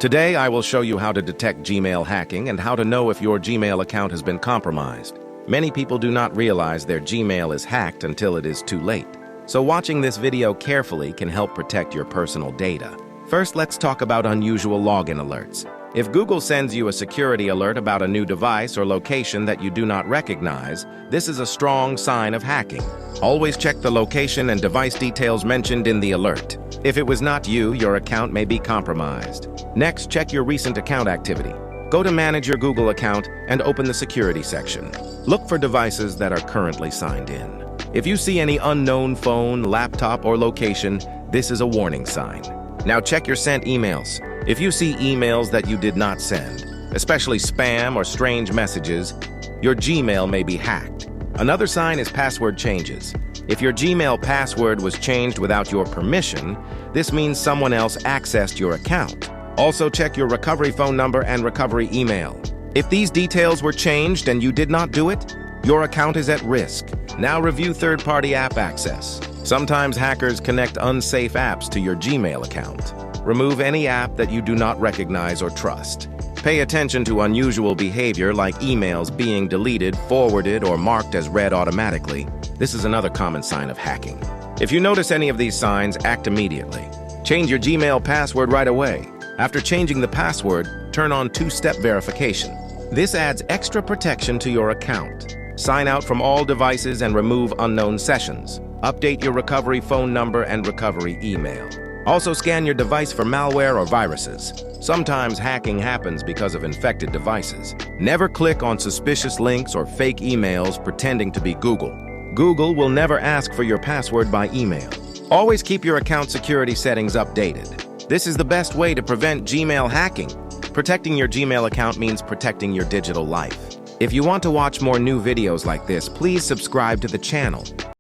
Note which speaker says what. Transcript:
Speaker 1: Today, I will show you how to detect Gmail hacking and how to know if your Gmail account has been compromised. Many people do not realize their Gmail is hacked until it is too late. So watching this video carefully can help protect your personal data. First, let's talk about unusual login alerts. If Google sends you a security alert about a new device or location that you do not recognize, this is a strong sign of hacking. Always check the location and device details mentioned in the alert. If it was not you, your account may be compromised. Next, check your recent account activity. Go to Manage your Google account and open the Security section. Look for devices that are currently signed in. If you see any unknown phone, laptop, or location, this is a warning sign. Now check your sent emails. If you see emails that you did not send, especially spam or strange messages, your Gmail may be hacked. Another sign is password changes. If your Gmail password was changed without your permission, this means someone else accessed your account. Also check your recovery phone number and recovery email. If these details were changed and you did not do it, your account is at risk. Now review third-party app access. Sometimes hackers connect unsafe apps to your Gmail account. Remove any app that you do not recognize or trust. Pay attention to unusual behavior like emails being deleted, forwarded, or marked as read automatically. This is another common sign of hacking. If you notice any of these signs, act immediately. Change your Gmail password right away. After changing the password, turn on two-step verification. This adds extra protection to your account. Sign out from all devices and remove unknown sessions. Update your recovery phone number and recovery email. Also scan your device for malware or viruses. Sometimes hacking happens because of infected devices. Never click on suspicious links or fake emails pretending to be Google. Google will never ask for your password by email. Always keep your account security settings updated. This is the best way to prevent Gmail hacking. Protecting your Gmail account means protecting your digital life. If you want to watch more new videos like this, please subscribe to the channel.